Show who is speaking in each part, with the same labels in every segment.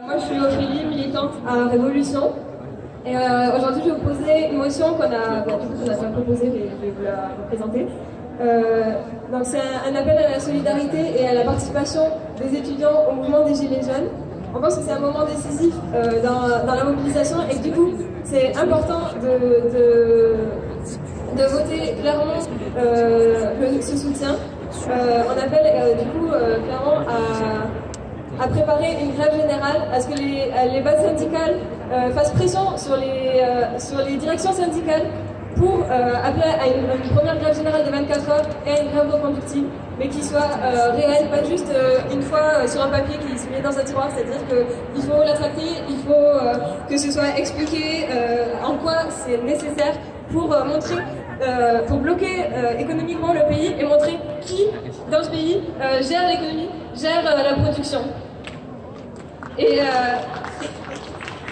Speaker 1: Moi, je suis Ophélie, militante à Révolution. Et aujourd'hui, je vais vous poser une motion qu'on a déjà proposée, mais je vais vous la présenter. Donc, c'est un appel à la solidarité et à la participation des étudiants au mouvement des Gilets jaunes. On pense que c'est un moment décisif dans la mobilisation et que du coup, c'est important de voter clairement ce soutien. On appelle du coup clairement à préparer une grève générale, à ce que les bases syndicales fassent pression sur les directions syndicales pour appeler à une première grève générale de 24 heures et à une grève reconductible, mais qui soit réelle, pas juste une fois sur un papier qui se met dans un tiroir. C'est-à-dire qu'il faut la tracter, il faut que ce soit expliqué en quoi c'est nécessaire pour montrer, pour bloquer économiquement le pays et montrer qui, dans ce pays, gère l'économie, gère la production. Et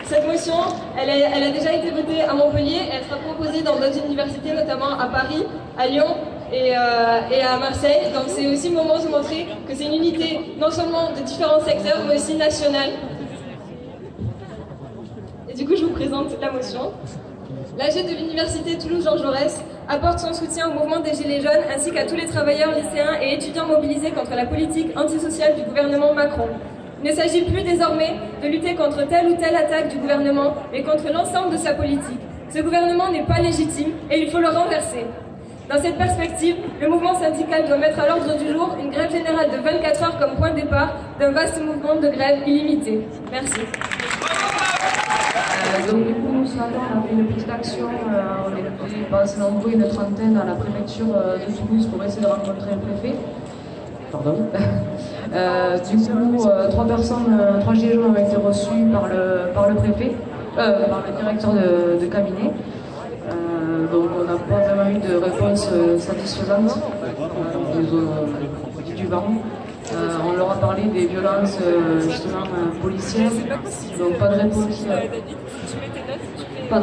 Speaker 1: cette motion, elle a déjà été votée à Montpellier, elle sera proposée dans d'autres universités, notamment à Paris, à Lyon et à Marseille. Donc c'est aussi le moment de montrer que c'est une unité non seulement de différents secteurs, mais aussi nationale. Et du coup, je vous présente la motion. L'AG de l'Université Toulouse-Jean Jaurès apporte son soutien au mouvement des Gilets jaunes ainsi qu'à tous les travailleurs, lycéens et étudiants mobilisés contre la politique antisociale du gouvernement Macron. Il ne s'agit plus désormais de lutter contre telle ou telle attaque du gouvernement, mais contre l'ensemble de sa politique. Ce gouvernement n'est pas légitime et il faut le renverser. Dans cette perspective, le mouvement syndical doit mettre à l'ordre du jour une grève générale de 24 heures comme point de départ d'un vaste mouvement de grève illimité. Merci.
Speaker 2: Donc du coup, ce matin, on a fait une petite action, on était passé nombreux, une trentaine à la préfecture de Toulouse pour essayer de rencontrer le préfet. Pardon. Du coup, trois gilets jaunes ont été reçus par le préfet, par le directeur de cabinet. Donc on n'a pas vraiment eu de réponse satisfaisante. Ils ont dit du vent. On leur a parlé des violences justement policières, donc pas de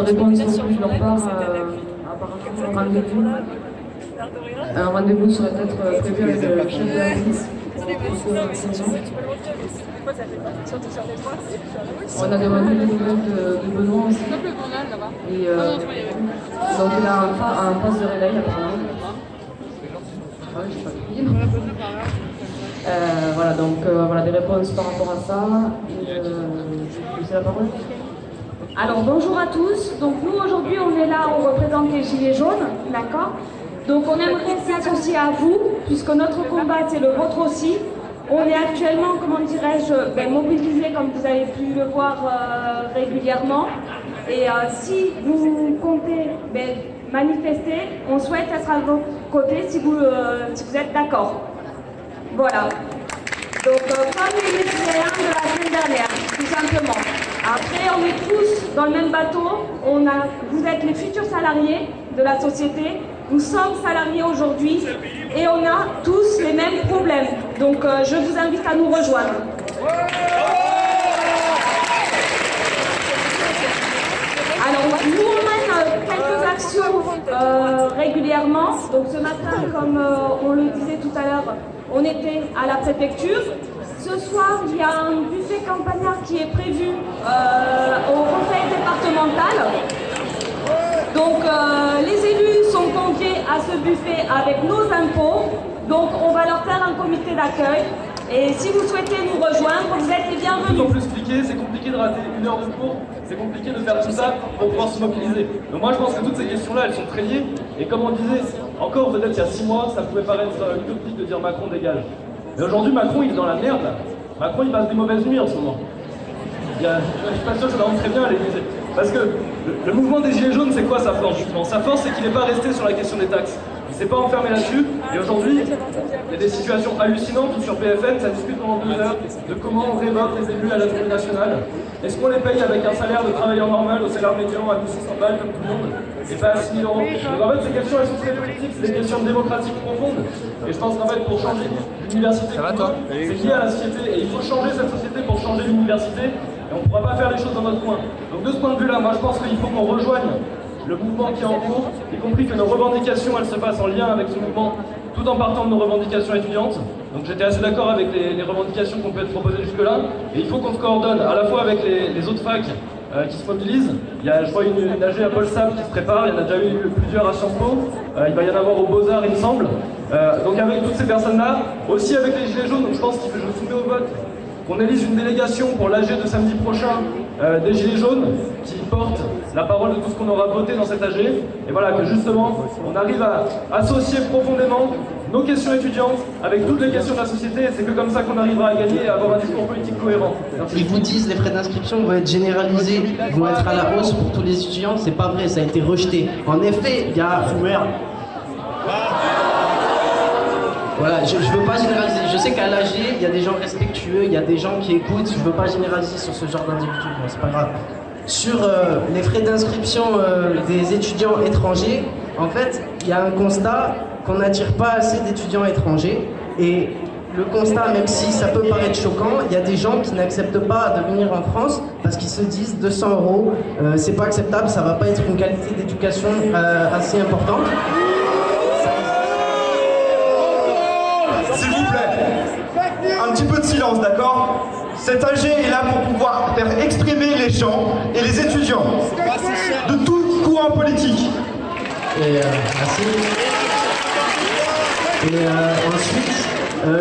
Speaker 2: réponse non plus de leur part. Apparemment un rendez-vous serait peut-être prévu avec le chef de la police. On a demandé les nouvelles de Benoît aussi. Et donc il a un poste de réveil apparemment. Ouais, je sais pas tout dire. Voilà, donc voilà des réponses par rapport à ça. Je vais laisser la parole.
Speaker 3: Alors bonjour à tous, donc nous aujourd'hui on est là, on représente les Gilets jaunes, d'accord? Donc on aimerait s'associer à vous, puisque notre combat c'est le vôtre aussi. On est actuellement, comment dirais-je, mobilisés comme vous avez pu le voir régulièrement. Et si vous comptez manifester, on souhaite être à vos côtés si vous êtes d'accord. Voilà. Donc comme les lycéens de la semaine dernière, tout simplement. Après, on est tous dans le même bateau. Vous êtes les futurs salariés de la société. Nous sommes salariés aujourd'hui et on a tous les mêmes problèmes. Donc je vous invite à nous rejoindre. Alors nous on mène quelques actions régulièrement. Donc ce matin, comme on le disait tout à l'heure, on était à la préfecture. Ce soir, il y a un buffet campagnard qui est prévu au conseil départemental. Donc les élus sont conviés à ce buffet avec nos impôts. Donc on va leur faire un comité d'accueil. Et si vous souhaitez nous rejoindre, vous êtes les bienvenus.
Speaker 4: D'autant plus expliquer, c'est compliqué de rater une heure de cours, c'est compliqué de faire tout ça pour pouvoir se mobiliser. Donc moi je pense que toutes ces questions-là, elles sont très liées. Et comme on disait, encore peut-être il y a 6 mois, ça pouvait paraître utopique de dire Macron dégage. Mais aujourd'hui, Macron, il est dans la merde, là. Macron, il passe des mauvaises nuits en ce moment. Je suis pas sûr que ça rentre très bien à l'Élysée. Parce que le mouvement des Gilets jaunes, c'est quoi sa force, justement? Sa force, c'est qu'il n'est pas resté sur la question des taxes. Il ne s'est pas enfermé là-dessus. Et aujourd'hui, il y a des situations hallucinantes où sur BFM, ça discute pendant 2 heures de comment on révoque les élus à l'Assemblée nationale. Est-ce qu'on les paye avec un salaire de travailleur normal au salaire médian à 1600 balles comme tout le monde et pas à 6 000 euros? Donc en fait, ces questions, elles sont très politiques, c'est des questions démocratiques profondes. Et je pense qu'en fait, pour changer l'université, c'est lié à la société. Et il faut changer cette société pour changer l'université. Et on ne pourra pas faire les choses dans notre coin. Donc de ce point de vue-là, moi je pense qu'il faut qu'on rejoigne le mouvement qui est en cours, y compris que nos revendications, elles se passent en lien avec ce mouvement, tout en partant de nos revendications étudiantes. Donc j'étais assez d'accord avec les revendications qu'on peut être proposées jusque-là. Et il faut qu'on se coordonne à la fois avec les autres facs qui se mobilisent. Il y a, je crois, une AG à Paul Sable qui se prépare. Il y en a déjà eu plusieurs à Sciences Po. Il va y en avoir aux Beaux-Arts, il me semble. Donc avec toutes ces personnes-là, aussi avec les Gilets jaunes, donc je pense que je soumets au vote qu'on élise une délégation pour l'AG de samedi prochain des Gilets jaunes qui porte la parole de tout ce qu'on aura voté dans cette AG. Et voilà, que justement, on arrive à associer profondément nos questions étudiantes avec toutes les questions de la société. Et c'est que comme ça qu'on arrivera à gagner et à avoir un discours politique cohérent. Merci.
Speaker 5: Ils vous disent les frais d'inscription vont être généralisés, vont être à la hausse pour tous les étudiants. C'est pas vrai, ça a été rejeté. En effet, il y a... Voilà, je veux pas généraliser. Je sais qu'à l'AG, il y a des gens respectueux, il y a des gens qui écoutent. Je veux pas généraliser sur ce genre d'individus, bon, c'est pas grave. Sur les frais d'inscription des étudiants étrangers, en fait, il y a un constat qu'on n'attire pas assez d'étudiants étrangers. Et le constat, même si ça peut paraître choquant, il y a des gens qui n'acceptent pas de venir en France parce qu'ils se disent 200 €, c'est pas acceptable, ça va pas être une qualité d'éducation assez importante.
Speaker 6: S'il vous plaît, un petit peu de silence, d'accord? Cet AG est là pour pouvoir faire exprimer les gens et les étudiants de tout courant politique.
Speaker 5: Merci. Et ensuite,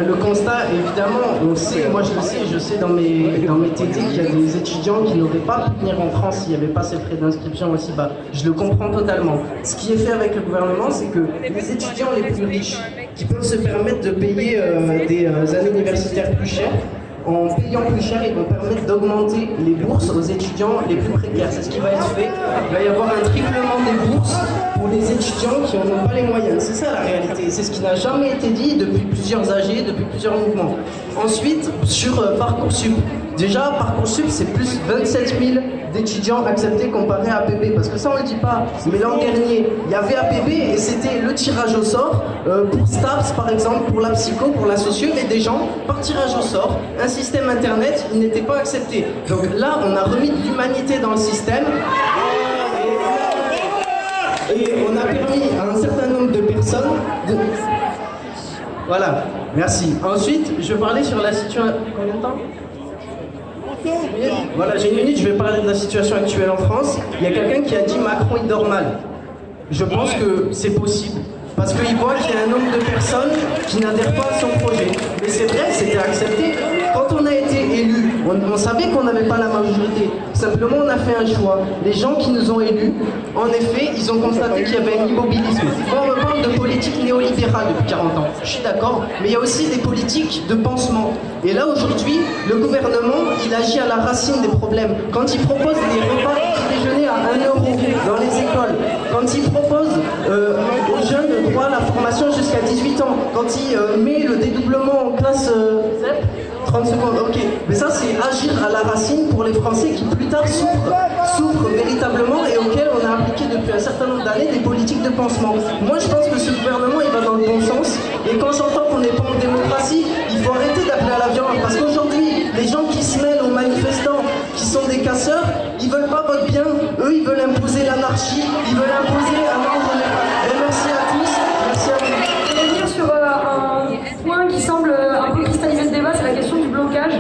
Speaker 5: le constat, évidemment, on sait, moi je sais dans mes TD qu'il y a des étudiants qui n'auraient pas pu venir en France s'il n'y avait pas ces frais d'inscription aussi bas. Je le comprends totalement. Ce qui est fait avec le gouvernement, c'est que les étudiants les plus riches, qui peuvent se permettre de payer des années universitaires plus chères, en payant plus cher, ils vont permettre d'augmenter les bourses aux étudiants les plus précaires. C'est ce qui va être fait. Il va y avoir un triplement des bourses pour les étudiants qui n'en ont pas les moyens. C'est ça la réalité. C'est ce qui n'a jamais été dit depuis plusieurs AG, depuis plusieurs mouvements. Ensuite, sur Parcoursup. Déjà, Parcoursup, c'est plus 27 000 d'étudiants acceptés comparé à APB. Parce que ça, on ne le dit pas. Mais l'an dernier, il y avait APB et c'était le tirage au sort pour STAPS, par exemple, pour la psycho, pour la socio, mais des gens, par tirage au sort, un système internet, ils n'étaient pas acceptés. Donc là, on a remis de l'humanité dans le système. Et on a permis à un certain nombre de personnes de... Voilà, merci. Ensuite, je vais parler sur la situation... Combien de temps ? Voilà, j'ai une minute, je vais parler de la situation actuelle en France. Il y a quelqu'un qui a dit Macron il dort mal. Je pense que c'est possible. Parce qu'il voit qu'il y a un nombre de personnes qui n'adhèrent pas à son projet. Mais c'est vrai, c'était accepté. Quand on a été élu, on savait qu'on n'avait pas la majorité. Simplement, on a fait un choix. Les gens qui nous ont élus, en effet, ils ont constaté qu'il y avait un immobilisme. Moi, on me parle de politique néolibérale depuis 40 ans. Je suis d'accord, mais il y a aussi des politiques de pansement. Et là, aujourd'hui, le gouvernement, il agit à la racine des problèmes. Quand il propose des repas petit déjeuner à 1 € dans les écoles, quand il propose aux jeunes droit à la formation jusqu'à 18 ans, quand il met le dédoublement en classe 30 secondes, ok. Mais ça, c'est agir à la racine pour les Français qui plus tard souffrent véritablement et auxquels on a appliqué depuis un certain nombre d'années des politiques de pansement. Moi, je pense que ce gouvernement, il va dans le bon sens. Et quand j'entends qu'on n'est pas en démocratie, il faut arrêter d'appeler à la violence. Parce qu'aujourd'hui, les gens qui se mêlent aux manifestants, qui sont des casseurs, ils veulent pas votre bien. Eux, ils veulent imposer l'anarchie, ils veulent imposer un ordre général. Et merci à tous, merci à vous.
Speaker 3: Je vais revenir sur un point qui semble un peu cristalliser le débat, c'est la question du blocage.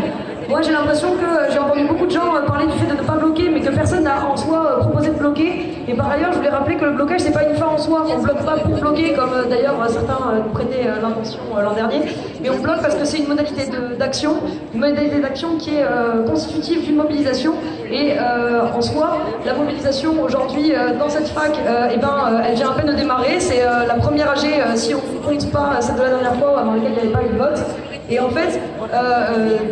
Speaker 3: Moi, j'ai l'impression que j'ai entendu beaucoup de gens parler du fait de ne pas bloquer, mais que personne n'a en soi proposé de bloquer. Et par ailleurs, je voulais rappeler que le blocage, c'est pas une fin en soi. On bloque pas pour bloquer, comme d'ailleurs certains nous prêtaient l'intention l'an dernier. Mais on bloque parce que c'est une modalité d'action, qui est constitutive d'une mobilisation. Et en soi, la mobilisation aujourd'hui dans cette fac, elle vient à peine de démarrer. C'est la première AG, si on ne compte pas celle de la dernière fois avant laquelle il n'y avait pas eu de vote. Et en fait,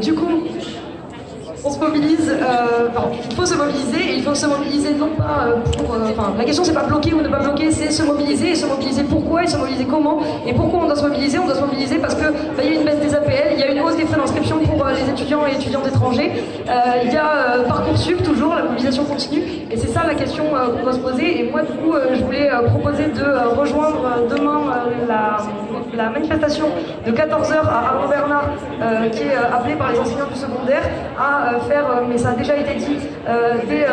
Speaker 3: du coup, on se mobilise, il faut se mobiliser, et il faut se mobiliser non pas pour... la question c'est pas bloquer ou ne pas bloquer, c'est se mobiliser, et se mobiliser pourquoi, et se mobiliser comment, et pourquoi on doit se mobiliser? On doit se mobiliser parce que il y a une baisse des APL, il y a une hausse des frais d'inscription pour les étudiants et étudiantes étrangers, il y a Parcoursup, toujours, la mobilisation continue, et c'est ça la question qu'on doit se poser, et moi du coup, je voulais proposer de rejoindre demain la manifestation de 14h à Arnaud-Bernard, qui est appelée par les enseignants du secondaire, à faire, mais ça a déjà été dit, des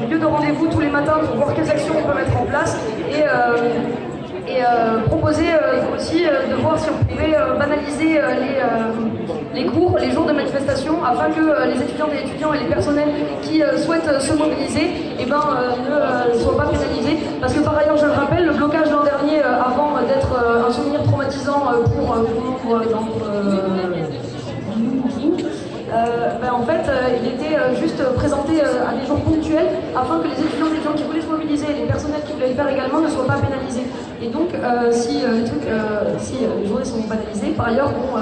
Speaker 3: lieux de rendez-vous tous les matins pour voir quelles actions on peut mettre en place. Et
Speaker 2: et proposer aussi de voir si on pouvait banaliser les cours, les jours de manifestation, afin que les étudiantes et étudiants et les personnels qui souhaitent se mobiliser ne soient pas pénalisés. Parce que par ailleurs, je le rappelle, le blocage l'an dernier, avant d'être un souvenir traumatisant pour nombre d'entre nous, en fait, il était juste présenté à des jours ponctuels afin que les étudiants et étudiants qui voulaient se mobiliser et les personnels qui voulaient le faire également ne soient pas pénalisés. Et donc, si les journées sont banalisées, par ailleurs, on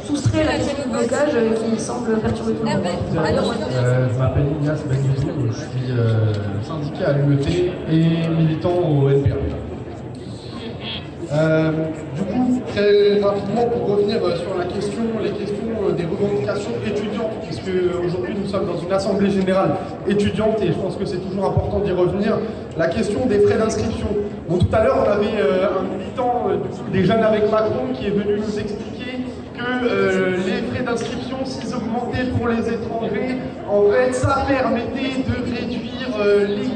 Speaker 2: soustrait la question du blocage qui semble perturber tout le monde.
Speaker 7: Je m'appelle Ignace Benguizou, je suis syndiqué à l'UET et militant au NPA. Du coup, très rapidement, pour revenir sur les questions des revendications étudiantes, puisque aujourd'hui nous sommes dans une assemblée générale étudiante et je pense que c'est toujours important d'y revenir, la question des frais d'inscription. Bon, tout à l'heure, on avait un militant des Jeunes avec Macron qui est venu nous expliquer que les frais d'inscription, s'ils augmentaient pour les étrangers, en fait, ça permettait de réduire les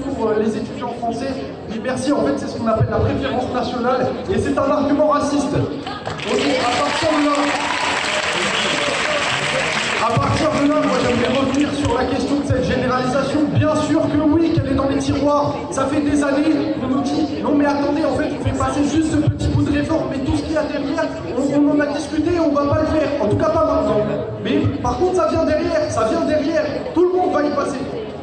Speaker 7: coûts pour les étudiants français. Je dis merci, en fait, c'est ce qu'on appelle la préférence nationale, et c'est un argument raciste. Donc, à partir de là, moi j'aimerais revenir sur la question de cette généralisation. Bien sûr que oui, qu'elle est dans les tiroirs. Ça fait des années qu'on nous dit non mais attendez, en fait on fait passer juste ce petit bout de réforme, mais tout ce qu'il y a derrière, on en a discuté, on va pas le faire. En tout cas pas maintenant. Mais par contre ça vient derrière, tout le monde va y passer.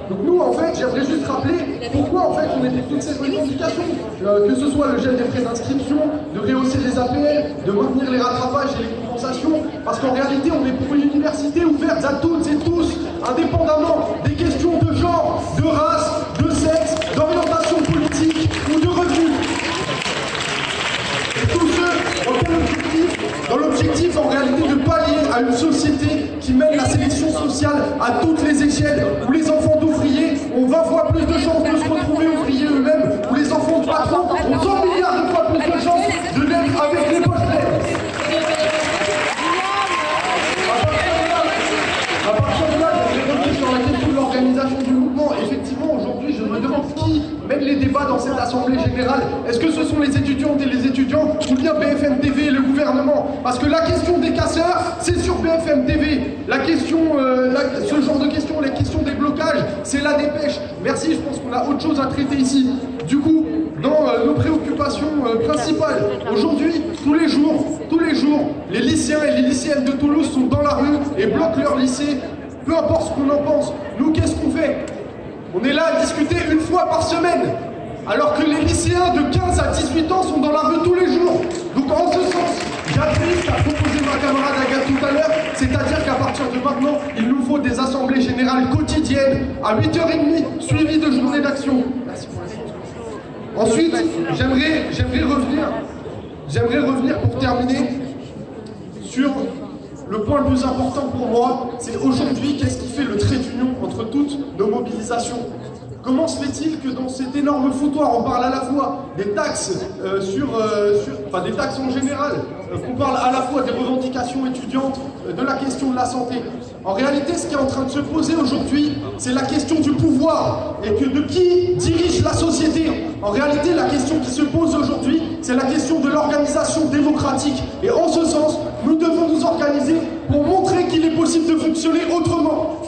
Speaker 7: Donc nous en fait j'aimerais juste rappeler pourquoi en fait on était toutes ces revendications, que ce soit le gel des frais d'inscription, de rehausser les APL, de maintenir les rattrapages et les compensations, parce qu'en réalité on est pour une université ouverte à toutes et tous, indépendamment des questions de genre, de race, de sexe, d'orientation politique ou de revenus. Et tout ce dans l'objectif en réalité de pallier à une société qui mène la sélection sociale à toutes les échelles, où les enfants d'ouvriers ont 20 fois plus de chances de se retrouver ouvriers eux-mêmes, où les enfants de patrons ont 100 milliards de fois plus de chances de naître avec les poches pleines. À partir de là, je vais revenir sur la question de l'organisation du mouvement. Effectivement, aujourd'hui, je me demande qui mène les débats dans cette assemblée générale. Est-ce que ce sont les étudiantes et les étudiants ou bien BFM TV et le gouvernement? Parce que la question des casseurs, c'est sur BFM TV. La question, ce genre de questions, les questions des blocages, c'est la dépêche. Merci, je pense qu'on a autre chose à traiter ici. Du coup, dans nos préoccupations principales, aujourd'hui, tous les jours, les lycéens et les lycéennes de Toulouse sont dans la rue et bloquent leur lycée. Peu importe ce qu'on en pense, nous, qu'est-ce qu'on fait? On est là à discuter une fois par semaine, alors que les lycéens de 15 à 18 ans sont dans la rue tous les jours. Donc en ce sens, j'appuie ce qu'a proposé ma camarade Agathe tout à l'heure, c'est-à-dire qu'à partir de maintenant, il nous faut des assemblées générales quotidiennes, à 8h30, suivies de journées d'action. Merci pour la Ensuite, j'aimerais revenir pour terminer sur le point le plus important pour moi, c'est aujourd'hui, qu'est-ce qui fait le trait d'union entre toutes nos mobilisations? Comment se fait-il que dans cet énorme foutoir, on parle à la fois des taxes, des taxes en général, qu'on parle à la fois des revendications étudiantes, de la question de la santé? En réalité, ce qui est en train de se poser aujourd'hui, c'est la question du pouvoir et que de qui dirige la société. En réalité, la question qui se pose aujourd'hui, c'est la question de l'organisation démocratique. Et en ce sens, nous devons nous organiser pour montrer qu'il est possible de fonctionner autrement.